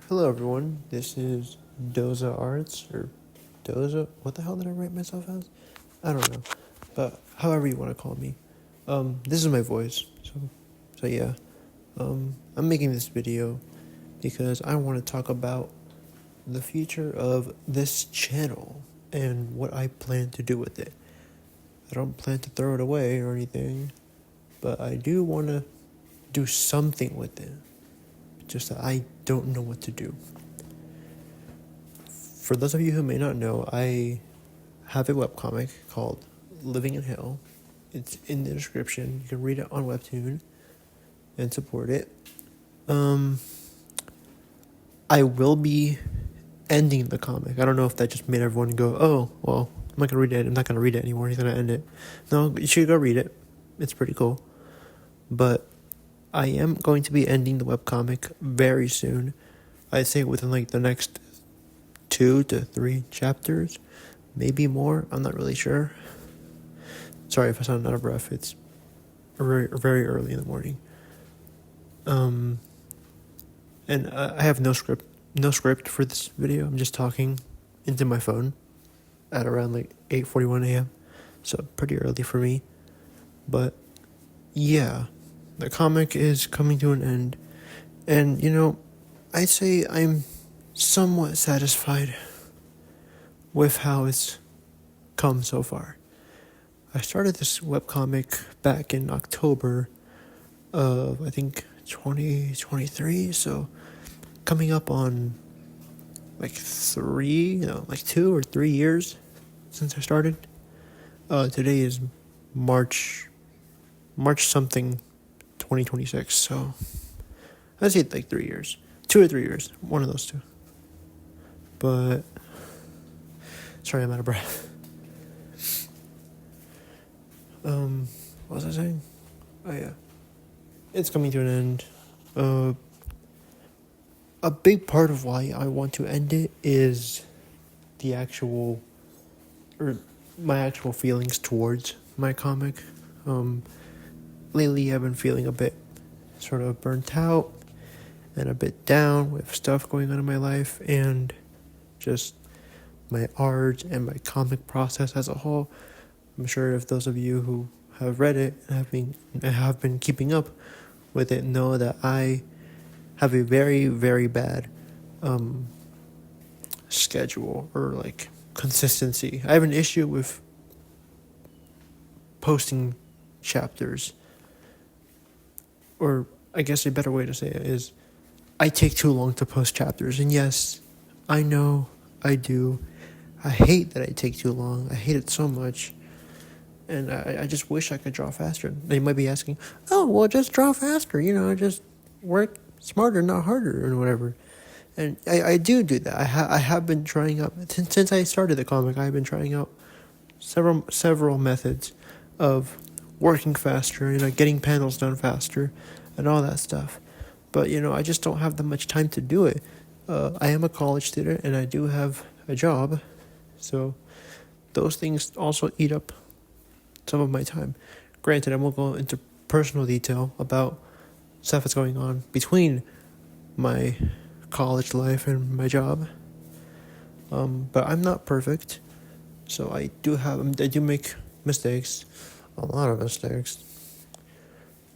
Hello everyone, this is Doza Arts, or Doza, what the hell did I write myself as? I don't know, but however you want to call me. This is my voice, so yeah. I'm making this video because I want to talk about the future of this channel and what I plan to do with it. I don't plan to throw it away or anything, but I do want to do something with it. Just that I don't know what to do. For those of you who may not know, I have a webcomic called Living in Hell. It's in the description. You can read it on Webtoon and support it. I will be ending the comic. I don't know if that just made everyone go, oh, well, I'm not going to read it. I'm not going to read it anymore. He's going to end it. No, you should go read it. It's pretty cool. But I am going to be ending the webcomic very soon. I'd say within like the next 2 to 3 chapters, maybe more. I'm not really sure. Sorry if I sound out of breath. It's very, very early in the morning. And I have no script for this video. I'm just talking into my phone at around like 8:41 a.m. So pretty early for me. But yeah, the comic is coming to an end. And I'd say I'm somewhat satisfied with how it's come so far. I started this webcomic back in October of, I think, 2023, so coming up on like 2 or 3 years since I started. Today is March something 2026, so I'd say like 3 years. 2 or 3 years, one of those two. But sorry, I'm out of breath. What was I saying? Oh yeah, it's coming to an end. A big part of why I want to end it is my actual feelings towards my comic. Lately I've been feeling a bit sort of burnt out and a bit down with stuff going on in my life and just my art and my comic process as a whole. I'm sure if those of you who have read it and have been keeping up with it know that I have a very, very bad schedule or like consistency. I have an issue with posting chapters, or I guess a better way to say it is I take too long to post chapters. And yes, I know I do. I hate that I take too long. I hate it so much. And I just wish I could draw faster. They might be asking, oh, well, just draw faster. Just work smarter, not harder, or whatever. And I do that. I have been trying out, since I started the comic, I've been trying out several methods of working faster, getting panels done faster, and all that stuff. But, I just don't have that much time to do it. I am a college student, and I do have a job. So those things also eat up some of my time. Granted, I won't go into personal detail about stuff that's going on between my college life and my job. But I'm not perfect. So I do make mistakes. A lot of mistakes.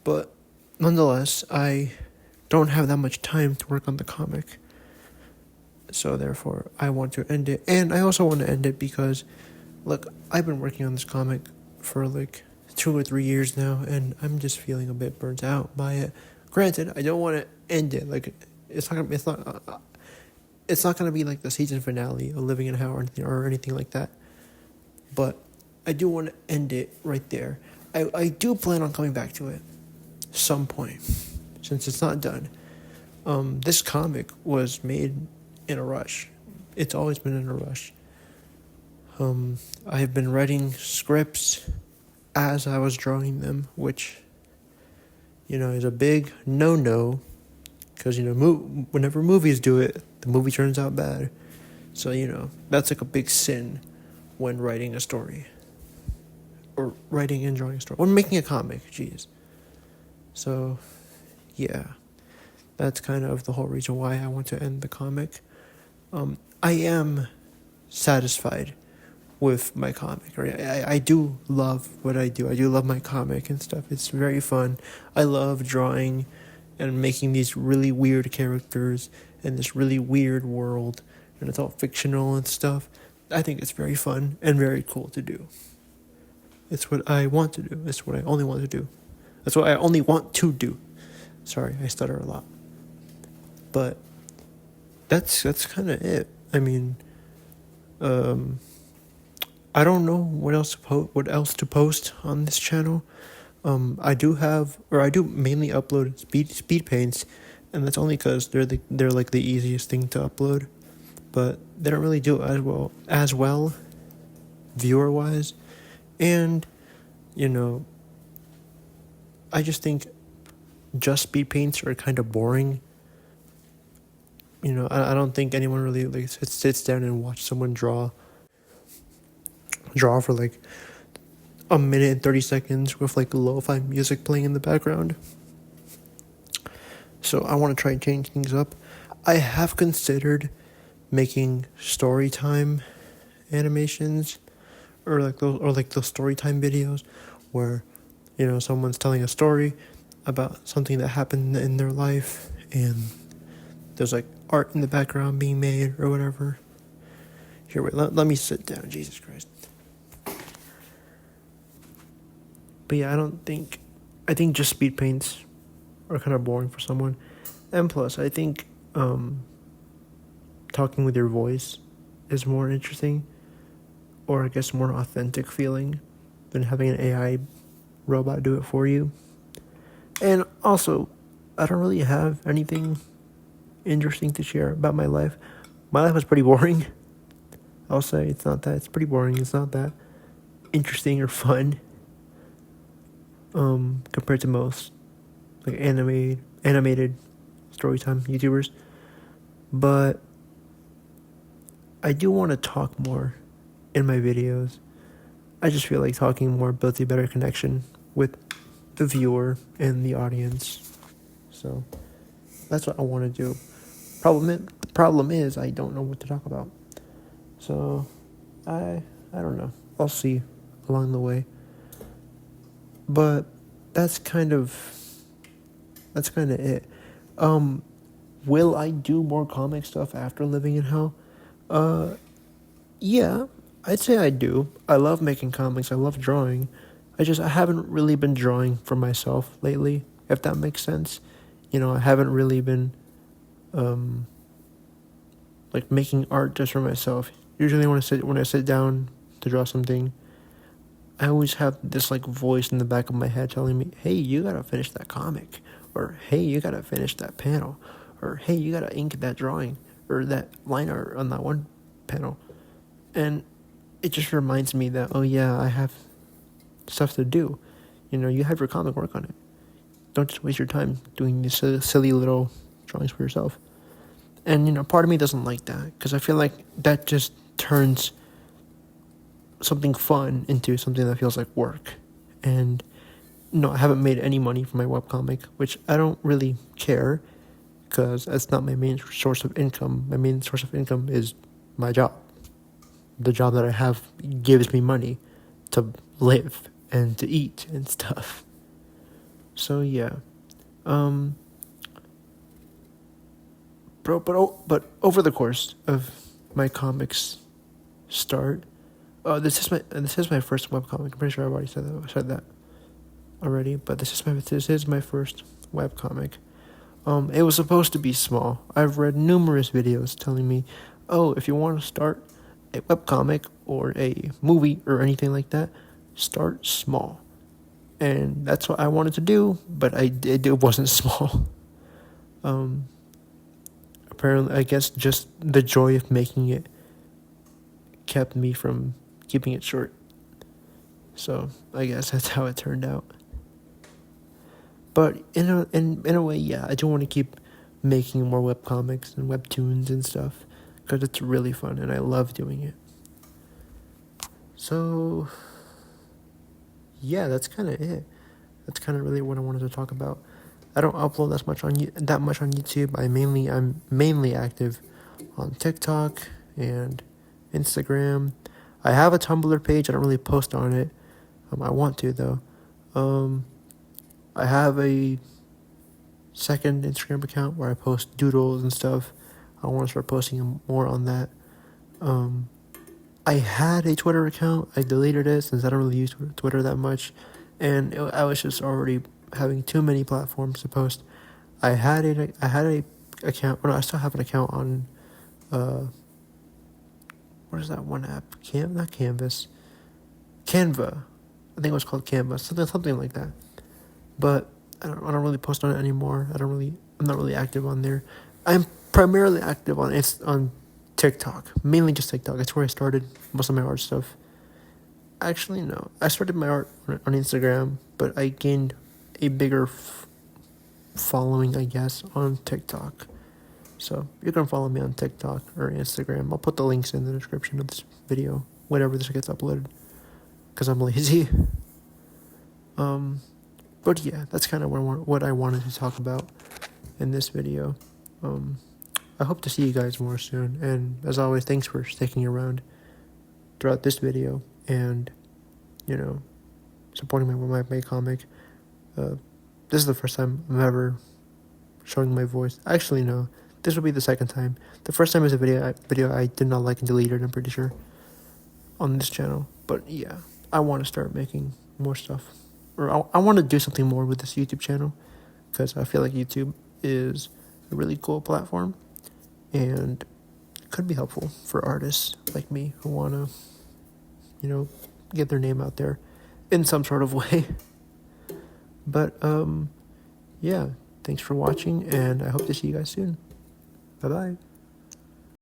But nonetheless, I don't have that much time to work on the comic. So therefore, I want to end it. And I also want to end it because, look, I've been working on this comic for like 2 or 3 years now, and I'm just feeling a bit burnt out by it. Granted, I don't want to end it like it's not gonna be like the season finale of Living in Hell or anything like that. But I do want to end it right there. I do plan on coming back to it some point, since it's not done. This comic was made in a rush. It's always been in a rush. I have been writing scripts as I was drawing them, which, is a big no-no, because, whenever movies do it, the movie turns out bad. So, that's like a big sin when writing a story. Or writing and drawing a story. When making a comic, jeez. So, yeah. That's kind of the whole reason why I want to end the comic. I am satisfied with my comic. Right? I do love what I do. I do love my comic and stuff. It's very fun. I love drawing and making these really weird characters in this really weird world, and it's all fictional and stuff. I think it's very fun and very cool to do. It's what I want to do. It's what I only want to do. That's what I only want to do. Sorry, I stutter a lot. But that's kind of it. I mean, I don't know what else to post on this channel. I do mainly upload speed paints, and that's only because they're like the easiest thing to upload, but they don't really do it as well viewer wise, and I just think just speed paints are kind of boring. I don't think anyone really like sits down and watch someone draw for like a minute and 30 seconds with like lo-fi music playing in the background. So I want to try and change things up. I have considered making story time animations or those story time videos where someone's telling a story about something that happened in their life and there's like art in the background being made or whatever. Here, wait, let me sit down. Jesus Christ. But yeah, I think just speed paints are kind of boring for someone. And plus, I think talking with your voice is more interesting, or I guess more authentic feeling than having an AI robot do it for you. And also, I don't really have anything interesting to share about my life. My life was pretty boring. I'll say it's pretty boring. It's not that interesting or fun. Compared to most like animated storytime YouTubers. But I do want to talk more in my videos. I just feel like talking more builds a better connection with the viewer and the audience. So that's what I want to do. The problem is I don't know what to talk about. So I don't know. I'll see along the way. But that's kind of it. Will I do more comic stuff after living in hell? Yeah, I'd say I do. I love making comics. I love drawing. I haven't really been drawing for myself lately, if that makes sense. I haven't really been like making art just for myself. Usually when I sit down to draw something, I always have this like voice in the back of my head telling me, hey, you gotta finish that comic, or hey, you gotta finish that panel, or hey, you gotta ink that drawing, or that line art on that one panel. And it just reminds me that, oh yeah, I have stuff to do. You have your comic, work on it. Don't just waste your time doing these silly little drawings for yourself. And part of me doesn't like that, because I feel like that just turns something fun into something that feels like work. And I haven't made any money from my webcomic, which I don't really care, because that's not my main source of income. My main source of income is my job. The job that I have gives me money to live and to eat and stuff. So yeah. But over the course of my comics start, this is my first webcomic. I'm pretty sure I've already said that already, but this is my first webcomic. It was supposed to be small. I've read numerous videos telling me, oh, if you want to start a webcomic or a movie or anything like that, start small. And that's what I wanted to do, but it wasn't small. Apparently, I guess just the joy of making it kept me from keeping it short. So I guess that's how it turned out. But in a way, yeah, I do want to keep making more webcomics and webtoons and stuff, because it's really fun and I love doing it. So yeah, that's kind of it. That's kind of really what I wanted to talk about. I don't upload that much on YouTube. I'm mainly active on TikTok and Instagram. I have a Tumblr page. I don't really post on it. I want to though. I have a second Instagram account where I post doodles and stuff. I want to start posting more on that. I had a Twitter account. I deleted it since I don't really use Twitter that much, and I was just already having too many platforms to post. I had a account. Well, no, I still have an account on what is that one app? Not Canvas. Canva. I think it was called Canva. Something like that. But I don't really post on it anymore. I'm not really active on there. I'm primarily active on TikTok, mainly just TikTok. That's where I started most of my art stuff. Actually, no, I started my art on Instagram, but I gained a bigger following, I guess, on TikTok. So you can follow me on TikTok or Instagram. I'll put the links in the description of this video, whenever this gets uploaded, because I'm lazy. But yeah, that's kind of what I wanted to talk about in this video. I hope to see you guys more soon. And as always, thanks for sticking around throughout this video and, supporting my comic. This is the first time I'm ever showing my voice. Actually, no. This will be the second time. The first time is a video I did not like and deleted, I'm pretty sure, on this channel. But yeah, I want to start making more stuff. Or I want to do something more with this YouTube channel, because I feel like YouTube is a really cool platform and could be helpful for artists like me who want to, get their name out there in some sort of way. But yeah, thanks for watching, and I hope to see you guys soon. Bye-bye.